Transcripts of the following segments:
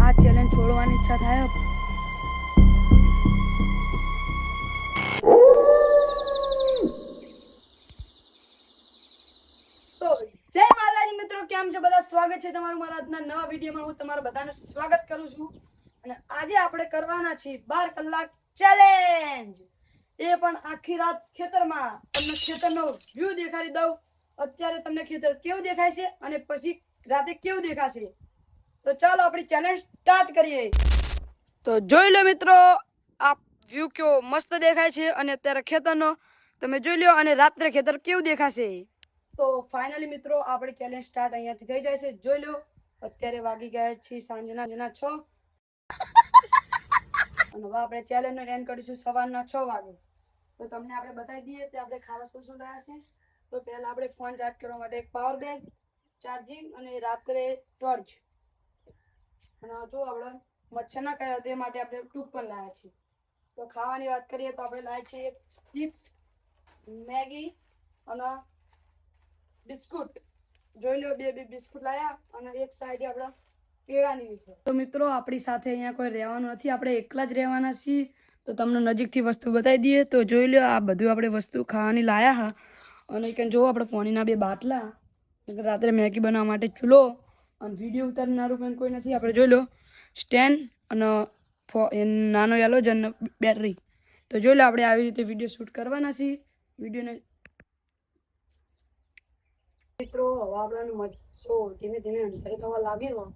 આ ચેલેન્જ છોડવાની ઈચ્છા થાય. તો જય માતાજી મિત્રો, કેમ છે બધા? સ્વાગત છે તમારું મારા આજના નવા વિડીયોમાં. હું તમારા બધાનું સ્વાગત કરું છું. અને આજે આપણે કરવાના છીએ 12 કલાક ચેલેન્જ, એ પણ આખી રાત ખેતરમાં. તમને ખેતરનો વ્યૂ દેખાડી દઉં. અત્યારે તમને ખેતર કેવું દેખાય છે અને પછી રાતે કેવું દેખાશે. તો ચાલો આપણી ચેલેન્જ સ્ટાર્ટ કરીએ. તો જોઈ લો મિત્રો, આ વ્યૂ કેવો મસ્ત દેખાય છે અને અત્યારે ખેતરનો તમે જોઈ લો અને રાત્રે ખેતર કેવું દેખાશે. તો ફાઇનલી મિત્રો આપણી ચેલેન્જ સ્ટાર્ટ અહીંયાથી થઈ જાય છે. જોઈ લો, અત્યારે વાગી ગયા છે સાંજના 6 અને હવે આપણે ચેલેન્જનો એન્ડ કરીશું સવારના 6 વાગે. તો તમને આપણે બતાવી દઈએ કે આપણે ખાવા શું લાવ્યા છે. તો પહેલા આપણે ફોન ચાર્જ કરવા માટે એક પાવર બેંક, ચાર્જિંગ અને રાત્રે ટોર્ચ. અને જો આપણે મચ્છર ના કર્યા તે માટે આપણે ટૂપ પણ લાવ્યા છીએ. તો ખાવાની વાત કરીએ તો આપણે લાવ્યા છીએ ચિપ્સ, મેગી અને બિસ્કુટ. જોઈ લો, બે બિસ્કુટ લાવ્યા અને એક સાઈડ આપણે કેળાની વીફર. તો મિત્રો આપણી સાથે અહીંયા કોઈ રહેવાનું નથી, આપણે એકલા જ રહેવાના છીએ. તો તમને નજીકથી વસ્તુ બતાવી દઈએ. તો જોઈ લો, આ બધું આપણે વસ્તુ ખાવાની લાયા હા. અને કે જો આપણે પાણીના 2 બાટલા, રાત્રે મેગી બનાવવા માટે ચૂલો અને વિડીયો ઉતારનારું પણ કોઈ નથી. આપણે જોઈ લો સ્ટેન્ડ અને નાનો એલોજન બેટરી. તો જોઈ લો, આપણે આવી રીતે વિડીયો શૂટ કરવાના છીએ. વિડીયોને મિત્રો હવે આપણે મચ્છો ધીમે ધીમે અંધારે થવા લાગ્યો,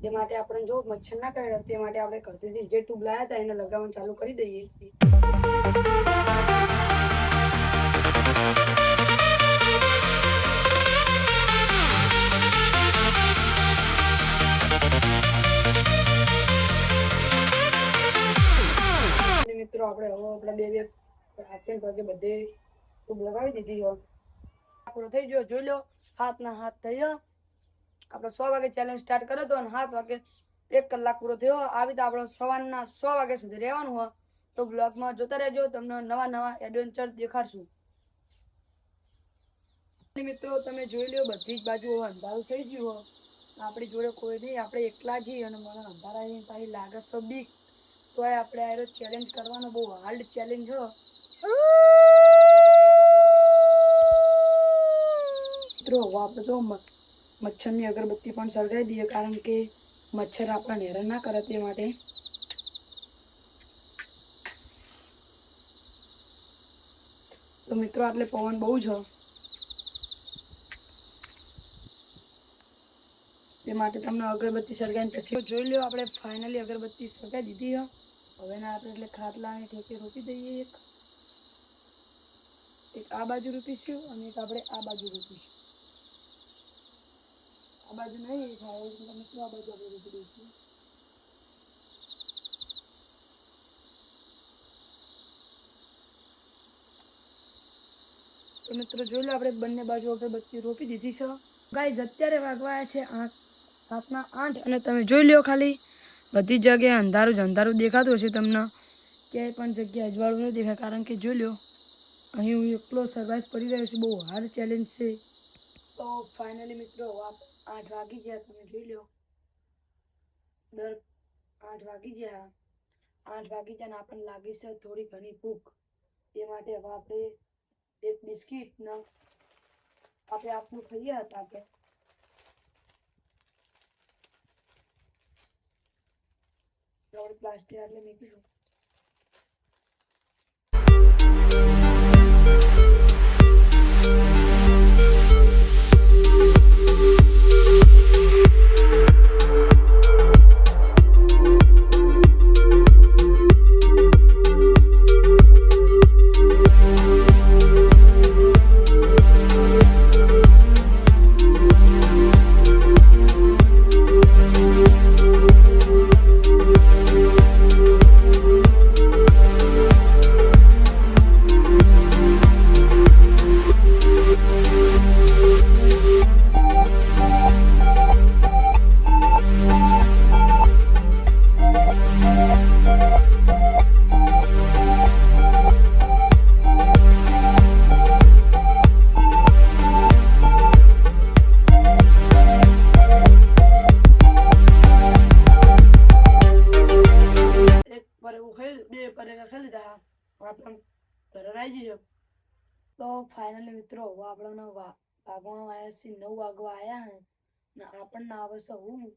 તે માટે આપણે જો મચ્છર ના કરે તે માટે આપણે ઘરથી જે ટ્યુબ લાવ્યા હતા એને લગાવવાનું ચાલુ કરી દઈએ. મિત્રો આપણે હવે આપણા બે હાથે પગે બધે ટ્યુબ લગાવી દીધી હોય. પૂરો થઈ ગયો. જોઈ લો, હાથના હાથ થઈ ગયો. આપણે 100 વાગે ચેલેન્જ સ્ટાર્ટ કર્યો હતો અને 7 વાગે 1 કલાક પૂરો થયો. આવી રીતે આપણે સવારના 100 વાગ્યા સુધી રહેવાનું હોય. તો બ્લોગમાં જોતા રહેજો, તમને નવા એડવેન્ચર દેખાડશું. મિત્રો તમે જોઈ લો, બધી જ બાજુ અંધારું થઈ ગયું હોય. આપણી જોડે કોઈ નહીં, આપણે એકલા જઈએ અને મને અંધારા પાછી લાગે છે બીક. તો આપણે આ ચેલેન્જ કરવાનો બહુ હાર્ડ ચેલેન્જ છે. મિત્રો આપણે તો મચ્છરની અગરબત્તી પણ સળગાવી દઈએ, કારણ કે મચ્છર આપણને હેરાન ના કરે તે માટે. તો મિત્રો આટલે પવન બહુ છે, તે માટે તમને અગરબત્તી સળગાવીને પછી જોઈ લો. આપણે ફાઇનલી અગરબત્તી સળગાવી દીધી છે. હવે ના આપણે એટલે ખાટલાને ઠેકે રોપી દઈએ. એક આ બાજુ રોપીશું અને એક આપણે આ બાજુ રોપીશું. આ બાજુ નહીં થાય તો મિત્રો આ બાજુ આપણે રોપી દઈશું. તો મિત્રો જોઈ લો, આપણે બંને બાજુ અગરબત્તી રોપી દીધી છે. ગાઈઝ અત્યારે વાગવાયા છે 7:08 અને તમે જોઈ લો, ખાલી બધી જગ્યાએ અંધારું જ અંધારું દેખાતું હશે તમને. ક્યાંય પણ જગ્યાએ અજવાળું નહીં દેખાય, કારણ કે જોઈ લો અહીં હું એકલો સર્વાઈવ કરી રહ્યો છું. બહુ હાર્ડ ચેલેન્જ છે. તો ફાઇનલી મિત્રો 8 વાગી ગયા. તમે જોઈ લો, 8 વાગી ગયા. 8 વાગી ગયા ને આપણને લાગી છે થોડી ઘણી ભૂખ. તે માટે હવે આપણે એક બિસ્કીટ ને આપણે આપનું ખાઈએ હતા કે પ્લાસ્ટિક એટલે મૂકીશું. 2 પટેકા ખાઈ લીધા આપણે ઘરે આવી જઈએ. તો ફાઇનલી મિત્રો હવે આપણને વાગવામાં આવ્યા છે 9 વાગવા આવ્યા હે ને આપણને આવે છે ઊંઘ.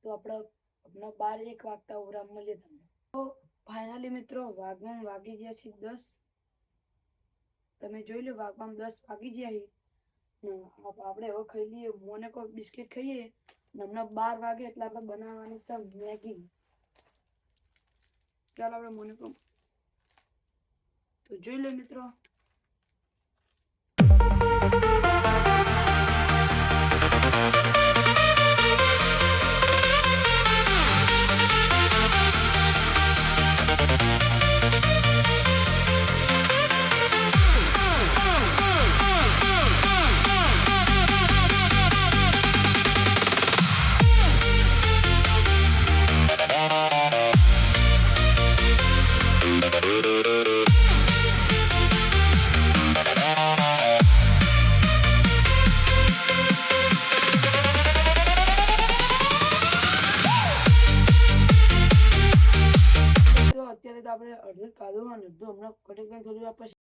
તો આપણે 12-1 વાગતા ઉરામ મળીએ તમને. તો ફાઇનલી મિત્રો વાગી ગયા છે 10. તમે જોઈ લો વાગવામાં 10 વાગી ગયા ને આપણે હવે ખાઈ લઈએ. મને કોઈ બિસ્કિટ ખાઈએ ને હમણાં 12 વાગે એટલે આપણે બનાવવાની છે મેગી. ચાલો આપણે મને તો જોઈ લે મિત્રો. અત્યારે તો આપણે અડધું કાઢું અને અડધું હમણાં કટિંગ થોડી વાર પછી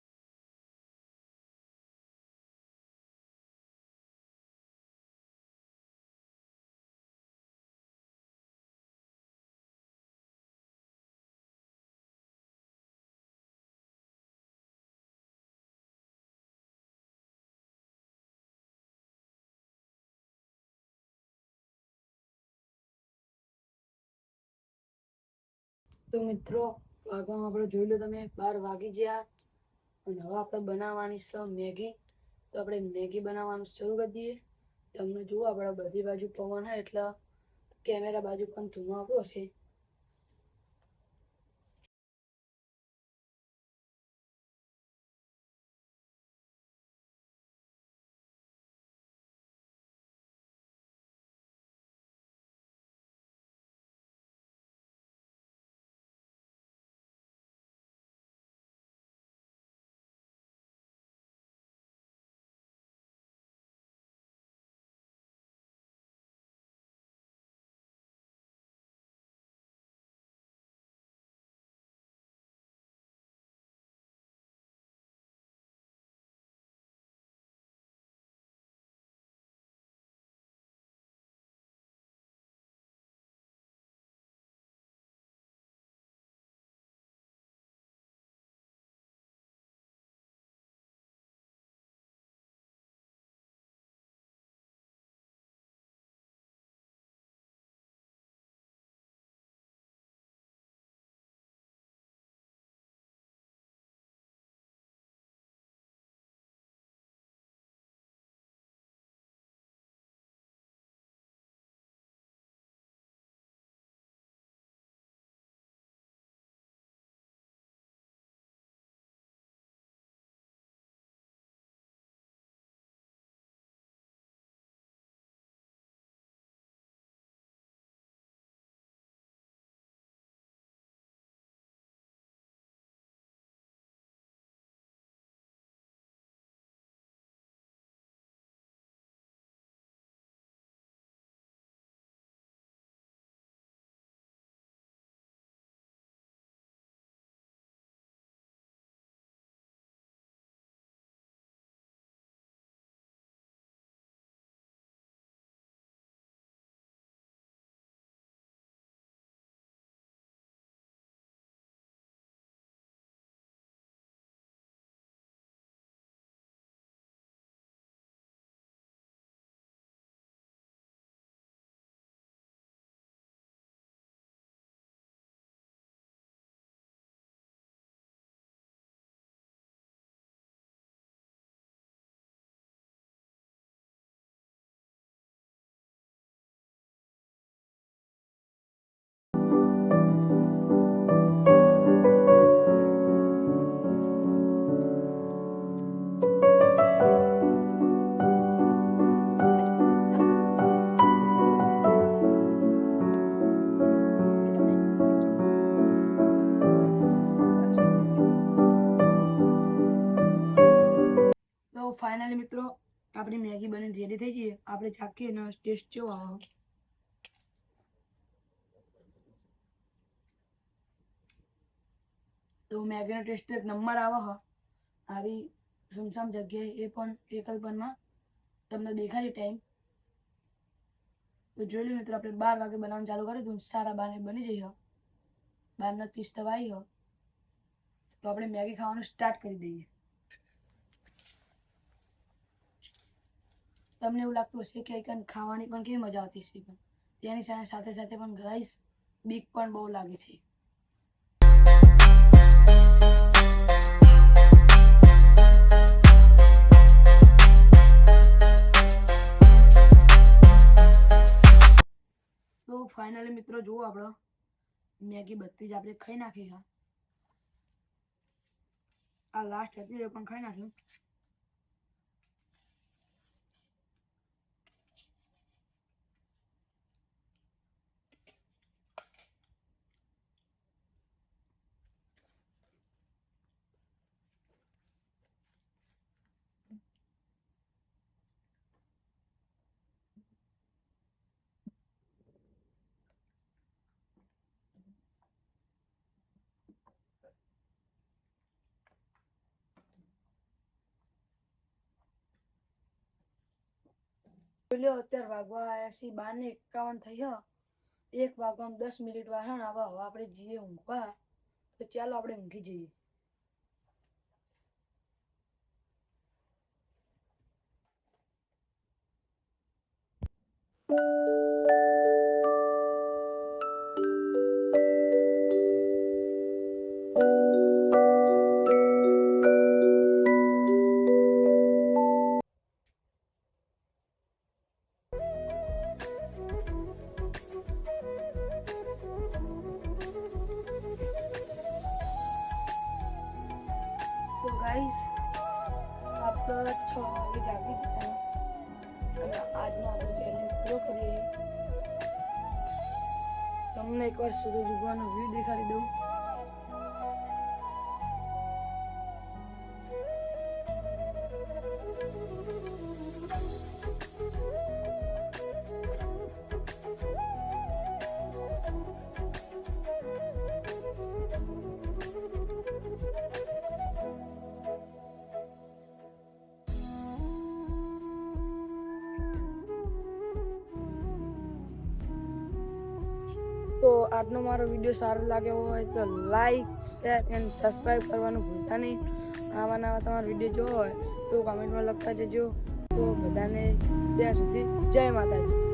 તો મિત્રો વાગવામાં આપણે જોઈ લો તમે 12 વાગી ગયા અને હવે આપણે બનાવવાની છે મેગી. તો આપણે મેગી બનાવવાનું શરૂ કરી દઈએ. તમને જુઓ આપણે બધી બાજુ પવન હોય એટલે કેમેરા બાજુ પણ ધુઓ આવતો હશે. ફાઇનલી મિત્રો આપણી મેગી બની રેડી થઈ ગઈ. આપણે ચાખીએ એનો ટેસ્ટ કેવો આવે. તો મેગીનો ટેસ્ટ એક નંબર આવે હ આવી સુમસામ જગ્યાએ એ પણ એકલપનમાં તમને દેખાડી ટાઈમ તો જોઈ લો મિત્રો આપણે 12 વાગે બનાવવાનું ચાલુ કરી દઉં 12:30 બની જઈ 12:30 તો આવી તો આપણે મેગી ખાવાનું સ્ટાર્ટ કરી દઈએ તમને એવું લાગતું હશે કે એકન ખાવાની પણ કેવી મજા આવતી હશે પણ તેની સાથે સાથે પણ ગાઈસ બીક પણ બહુ લાગે છે તો ફાઇનલી મિત્રો જુઓ આપણો મેગી બધી જ આપણે ખાઈ નાખી છે આ લાસ્ટ હતી એ પણ ખાઈ નાખ્યું અત્યારે વાગવા આવ્યા છે 12:51 થઈ 1 વાગવામાં 10 મિનિટ વાહણ આવા હવે આપણે જઈએ ઊંઘવા તો ચાલો આપણે ઊંઘી જઈએ તો ગાઈસ આપણે 6 વાગે જાગી ગયા અને આજનો આપણો ચેલેન્જ પૂરો કરીએ તમને એકવાર સૂરજ ઉગવાનો વ્યૂ દેખાડી દઉં તો આજનો મારો વિડીયો સારો લાગ્યો હોય તો લાઈક શેર એન્ડ સબસ્ક્રાઈબ કરવાનું ભૂલતા નહીં આવા નવા તમારો વિડીયો જોવો હોય તો કમેન્ટમાં લખતા જજો તો બધાને ત્યાં સુધી જય માતાજી